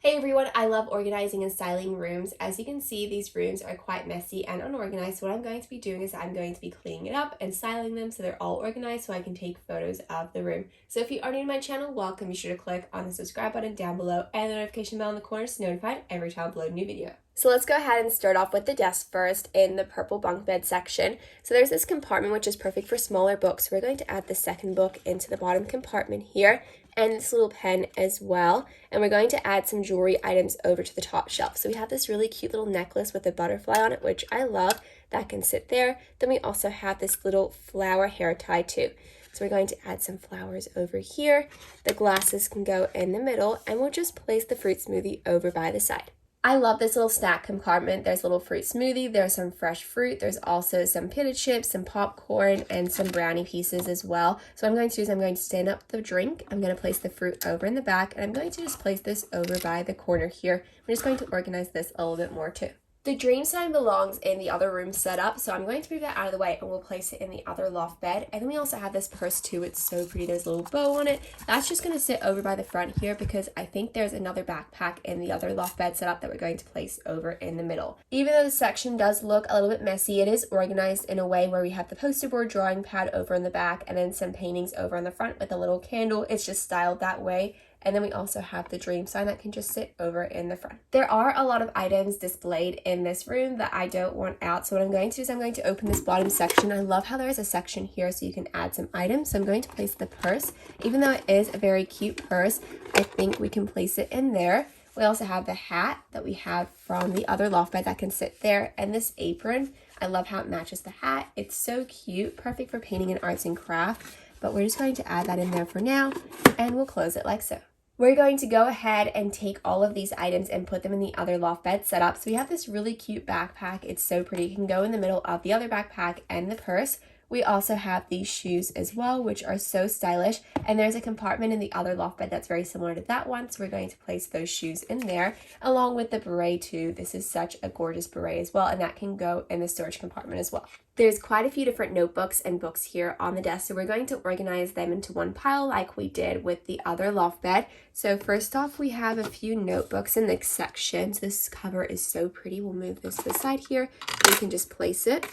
Hey everyone, I love organizing and styling rooms. As you can see, these rooms are quite messy and unorganized. So what I'm going to be doing is I'm going to be cleaning it up and styling them so they're all organized so I can take photos of the room. So if you are new to my channel, welcome. Be sure to click on the subscribe button down below and the notification bell in the corner to be notified every time I upload a new video. So let's go ahead and start off with the desk first in the purple bunk bed section. So there's this compartment which is perfect for smaller books. We're going to add the second book into the bottom compartment here and this little pen as well. And we're going to add some jewelry items over to the top shelf. So we have this really cute little necklace with a butterfly on it, which I love. That can sit there. Then we also have this little flower hair tie too. So we're going to add some flowers over here. The glasses can go in the middle and we'll just place the fruit smoothie over by the side. I love this little snack compartment. There's a little fruit smoothie, there's some fresh fruit, there's also some pita chips, some popcorn, and some brownie pieces as well. So what I'm going to do is I'm going to stand up the drink, I'm going to place the fruit over in the back, and I'm going to just place this over by the corner here. I'm just going to organize this a little bit more too. The dream sign belongs in the other room setup, so I'm going to move that out of the way and we'll place it in the other loft bed. And then we also have this purse too. It's so pretty. There's a little bow on it. That's just going to sit over by the front here because I think there's another backpack in the other loft bed setup that we're going to place over in the middle. Even though the section does look a little bit messy, it is organized in a way where we have the poster board drawing pad over in the back and then some paintings over in the front with a little candle. It's just styled that way. And then we also have the dream sign that can just sit over in the front. There are a lot of items displayed in this room that I don't want out. So what I'm going to do is I'm going to open this bottom section. I love how there is a section here so you can add some items. So I'm going to place the purse. Even though it is a very cute purse, I think we can place it in there. We also have the hat that we have from the other loft bed that can sit there. And this apron, I love how it matches the hat. It's so cute, perfect for painting and arts and craft. But we're just going to add that in there for now and we'll close it like so. We're going to go ahead and take all of these items and put them in the other loft bed setup. So we have this really cute backpack. It's so pretty. It can go in the middle of the other backpack and the purse. We also have these shoes as well, which are so stylish. And there's a compartment in the other loft bed that's very similar to that one. So we're going to place those shoes in there along with the beret too. This is such a gorgeous beret as well. And that can go in the storage compartment as well. There's quite a few different notebooks and books here on the desk. So we're going to organize them into one pile like we did with the other loft bed. So first off, we have a few notebooks in this section. So this cover is so pretty. We'll move this to the side here. You can just place it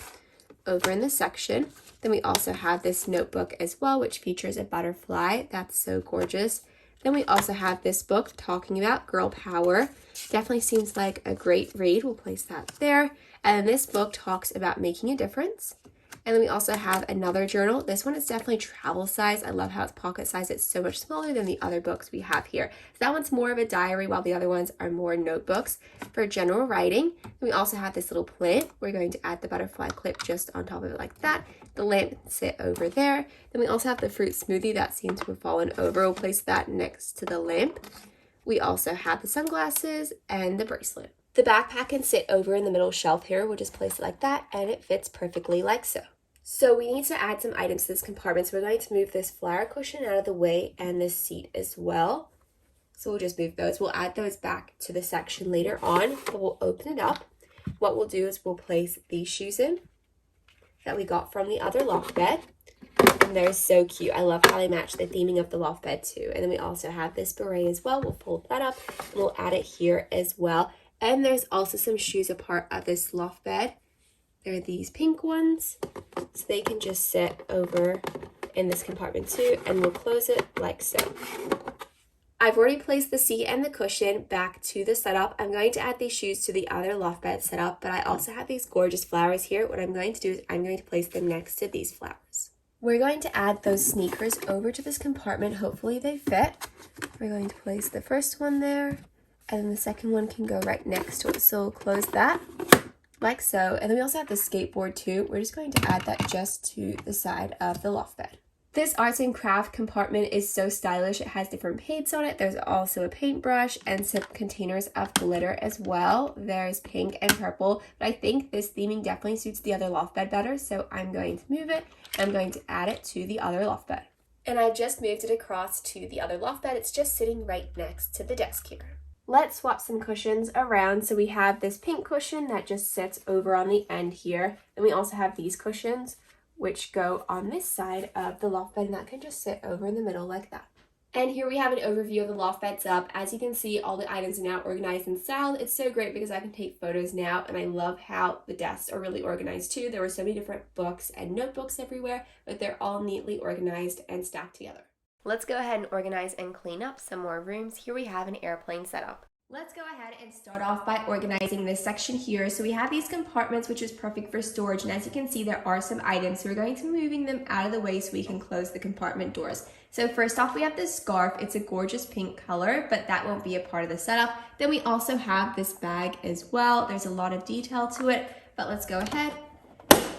over in the section. Then we also have this notebook as well, which features a butterfly. That's so gorgeous. Then we also have this book talking about girl power. Definitely seems like a great read. We'll place that there. And this book talks about making a difference. And then we also have another journal. This one is definitely travel size. I love how it's pocket size. It's so much smaller than the other books we have here. So that one's more of a diary while the other ones are more notebooks for general writing. And we also have this little plant. We're going to add the butterfly clip just on top of it like that. The lamp can sit over there. Then we also have the fruit smoothie that seems to have fallen over. We'll place that next to the lamp. We also have the sunglasses and the bracelet. The backpack can sit over in the middle shelf here. We'll just place it like that and it fits perfectly like so. So we need to add some items to this compartment. So we're going to move this flower cushion out of the way and this seat as well. So we'll just move those. We'll add those back to the section later on, but we'll open it up. What we'll do is we'll place these shoes in that we got from the other loft bed. And they're so cute. I love how they match the theming of the loft bed too. And then we also have this beret as well. We'll fold that up and we'll add it here as well. And there's also some shoes a part of this loft bed. There are these pink ones, so they can just sit over in this compartment too, and we'll close it like so. I've already placed the seat and the cushion back to the setup. I'm going to add these shoes to the other loft bed setup, but I also have these gorgeous flowers here. What I'm going to do is I'm going to place them next to these flowers. We're going to add those sneakers over to this compartment. Hopefully they fit. We're going to place the first one there, and then the second one can go right next to it. So we'll close that like so. And then we also have the skateboard too. We're just going to add that just to the side of the loft bed. This arts and craft compartment is so stylish. It has different paints on it. There's also a paintbrush and some containers of glitter as well. There's pink and purple, but I think this theming definitely suits the other loft bed better. So I'm going to move it. I'm going to add it to the other loft bed. And I just moved it across to the other loft bed. It's just sitting right next to the desk here. Let's swap some cushions around. So we have this pink cushion that just sits over on the end here. And we also have these cushions which go on this side of the loft bed, and that can just sit over in the middle like that. And here we have an overview of the loft bed setup. As you can see, all the items are now organized and styled. It's so great because I can take photos now, and I love how the desks are really organized too. There were so many different books and notebooks everywhere, but they're all neatly organized and stacked together. Let's go ahead and organize and clean up some more rooms. Here we have an airplane setup. Let's go ahead and start off by organizing this section here. So we have these compartments, which is perfect for storage. And as you can see, there are some items. So we're going to be moving them out of the way so we can close the compartment doors. So first off, we have this scarf. It's a gorgeous pink color, but that won't be a part of the setup. Then we also have this bag as well. There's a lot of detail to it, but let's go ahead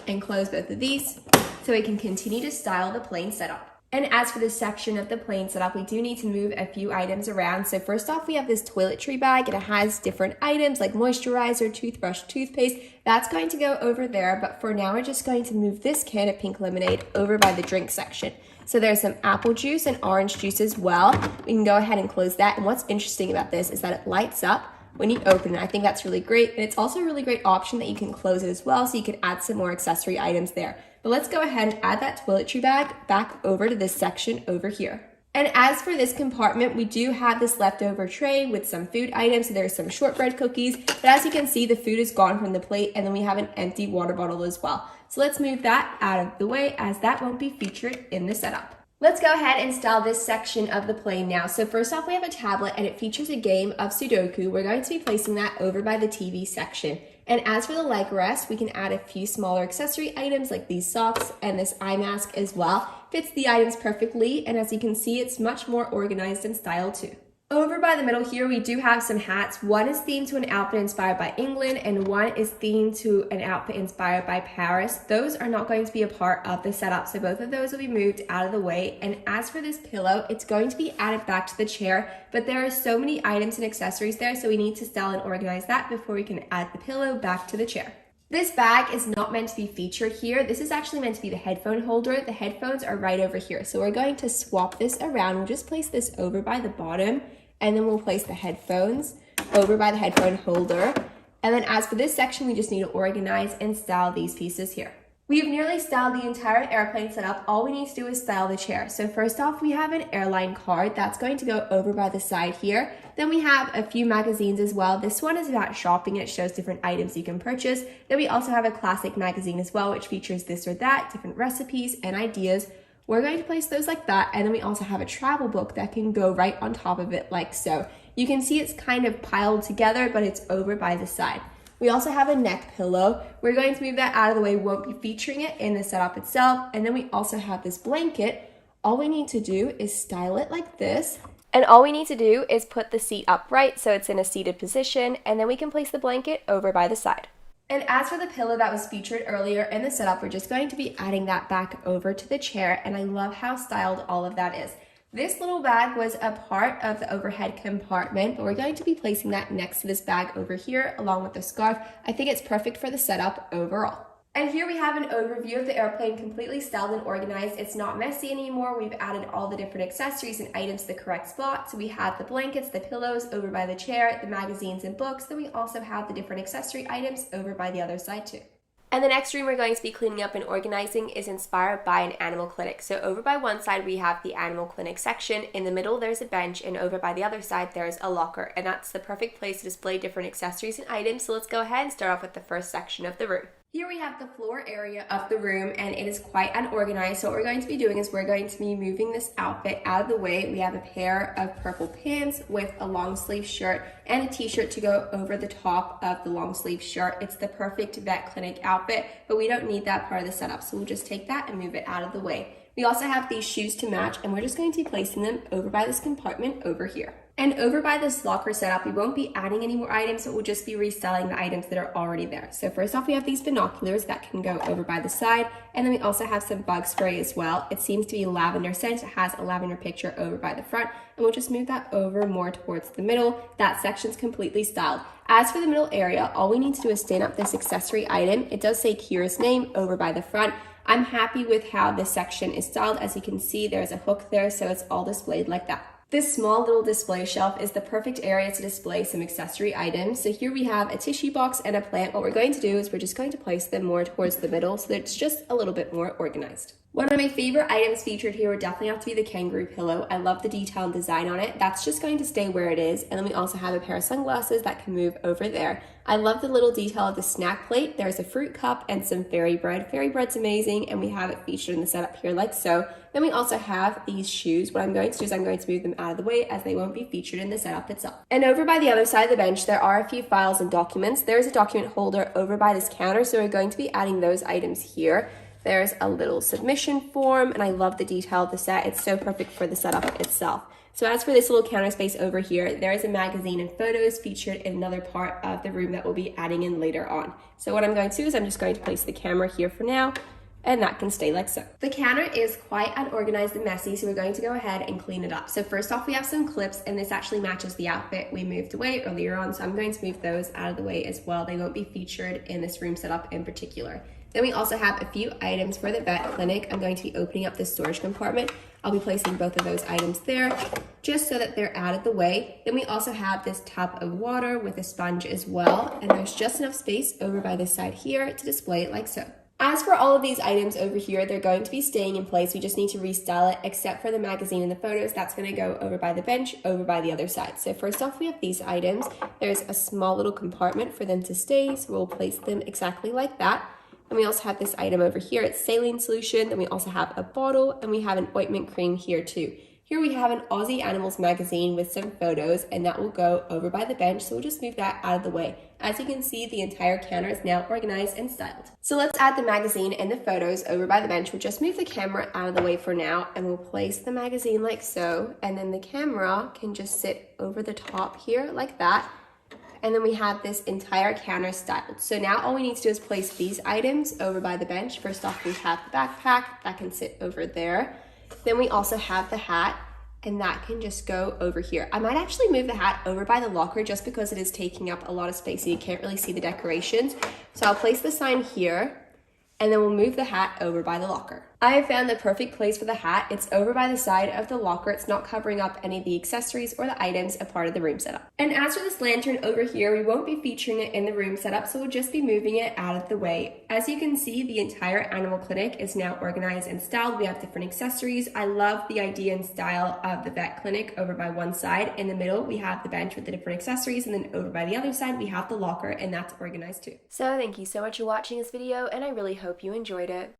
and close both of these so we can continue to style the plane setup. And as for this section of the plane setup, we do need to move a few items around. So first off, we have this toiletry bag, and it has different items like moisturizer, toothbrush, toothpaste. That's going to go over there, but for now, we're just going to move this can of pink lemonade over by the drink section. So there's some apple juice and orange juice as well. We can go ahead and close that. And what's interesting about this is that it lights up when you open it. I think that's really great. And it's also a really great option that you can close it as well, so you can add some more accessory items there. But let's go ahead and add that toiletry bag back over to this section over here. And as for this compartment, we do have this leftover tray with some food items. So there's some shortbread cookies, but as you can see, the food is gone from the plate, and then we have an empty water bottle as well. So let's move that out of the way, as that won't be featured in the setup. Let's go ahead and style this section of the plane now. So first off, we have a tablet, and it features a game of Sudoku. We're going to be placing that over by the TV section. And as for the leg rest, we can add a few smaller accessory items like these socks and this eye mask as well. Fits the items perfectly, and as you can see, it's much more organized and styled too. Over by the middle here, we do have some hats. One is themed to an outfit inspired by England, and one is themed to an outfit inspired by Paris. Those are not going to be a part of the setup, so both of those will be moved out of the way. And as for this pillow, it's going to be added back to the chair, but there are so many items and accessories there, so we need to style and organize that before we can add the pillow back to the chair. This bag is not meant to be featured here. This is actually meant to be the headphone holder. The headphones are right over here, so we're going to swap this around. We'll just place this over by the bottom, and then we'll place the headphones over by the headphone holder. And then as for this section, we just need to organize and style these pieces here. We've nearly styled the entire airplane setup. All we need to do is style the chair. So first off, we have an airline card that's going to go over by the side here. Then we have a few magazines as well. This one is about shopping, and it shows different items you can purchase. Then we also have a classic magazine as well, which features this or that, different recipes and ideas. We're going to place those like that, and then we also have a travel book that can go right on top of it like so. You can see it's kind of piled together, but it's over by the side. We also have a neck pillow. We're going to move that out of the way. We won't be featuring it in the setup itself. And then we also have this blanket. All we need to do is style it like this. And all we need to do is put the seat upright so it's in a seated position, and then we can place the blanket over by the side. And as for the pillow that was featured earlier in the setup, we're just going to be adding that back over to the chair, and I love how styled all of that is. This little bag was a part of the overhead compartment, but we're going to be placing that next to this bag over here along with the scarf. I think it's perfect for the setup overall. And here we have an overview of the airplane, completely styled and organized. It's not messy anymore. We've added all the different accessories and items to the correct spot. So we have the blankets, the pillows over by the chair, the magazines and books. Then we also have the different accessory items over by the other side too. And the next room we're going to be cleaning up and organizing is inspired by an animal clinic. So over by one side, we have the animal clinic section. In the middle, there's a bench, and over by the other side, there's a locker. And that's the perfect place to display different accessories and items. So let's go ahead and start off with the first section of the room. Here we have the floor area of the room, and it is quite unorganized. So what we're going to be doing is we're going to be moving this outfit out of the way. We have a pair of purple pants with a long sleeve shirt and a t-shirt to go over the top of the long sleeve shirt. It's the perfect vet clinic outfit, but we don't need that part of the setup. So we'll just take that and move it out of the way. We also have these shoes to match, and we're just going to be placing them over by this compartment over here. And over by this locker setup, we won't be adding any more items, but we'll just be reselling the items that are already there. So first off, we have these binoculars that can go over by the side, and then we also have some bug spray as well. It seems to be lavender scent. It has a lavender picture over by the front, and we'll just move that over more towards the middle. That section's completely styled. As for the middle area, all we need to do is stand up this accessory item. It does say Kira's name over by the front. I'm happy with how this section is styled. As you can see, there's a hook there, so it's all displayed like that. This small little display shelf is the perfect area to display some accessory items. So here we have a tissue box and a plant. What we're going to do is we're just going to place them more towards the middle so that it's just a little bit more organized. One of my favorite items featured here would definitely have to be the kangaroo pillow. I love the detail and design on it. That's just going to stay where it is. And then we also have a pair of sunglasses that can move over there. I love the little detail of the snack plate. There's a fruit cup and some fairy bread. Fairy bread's amazing, and we have it featured in the setup here like so. Then we also have these shoes. What I'm going to do is I'm going to move them out of the way as they won't be featured in the setup itself. And over by the other side of the bench, there are a few files and documents. There's a document holder over by this counter, so we're going to be adding those items here. There's a little submission form, and I love the detail of the set. It's so perfect for the setup itself. So as for this little counter space over here, there is a magazine and photos featured in another part of the room that we'll be adding in later on. So what I'm going to do is I'm just going to place the camera here for now, and that can stay like so. The counter is quite unorganized and messy, so we're going to go ahead and clean it up. So first off, we have some clips, and this actually matches the outfit we moved away earlier on, so I'm going to move those out of the way as well. They won't be featured in this room setup in particular. Then we also have a few items for the vet clinic. I'm going to be opening up this storage compartment. I'll be placing both of those items there just so that they're out of the way. Then we also have this tub of water with a sponge as well, and there's just enough space over by this side here to display it like so. As for all of these items over here, they're going to be staying in place. We just need to restyle it, except for the magazine and the photos. That's going to go over by the bench, over by the other side. So first off, we have these items. There's a small little compartment for them to stay, so we'll place them exactly like that. And we also have this item over here. It's saline solution. Then we also have a bottle, and we have an ointment cream here too. Here we have an Aussie Animals magazine with some photos, and that will go over by the bench. So we'll just move that out of the way. As you can see, the entire counter is now organized and styled. So let's add the magazine and the photos over by the bench. We'll just move the camera out of the way for now, and we'll place the magazine like so. And then the camera can just sit over the top here like that. And then we have this entire counter styled. So now all we need to do is place these items over by the bench. First off, we have the backpack that can sit over there. Then we also have the hat, and that can just go over here. I might actually move the hat over by the locker just because it is taking up a lot of space and you can't really see the decorations. So I'll place the sign here, and then we'll move the hat over by the locker. I have found the perfect place for the hat. It's over by the side of the locker. It's not covering up any of the accessories or the items a part of the room setup. And as for this lantern over here, we won't be featuring it in the room setup, so we'll just be moving it out of the way. As you can see, the entire animal clinic is now organized and styled. We have different accessories. I love the idea and style of the vet clinic over by one side. In the middle, we have the bench with the different accessories, and then over by the other side, we have the locker, and that's organized too. So thank you so much for watching this video, and I really hope you enjoyed it.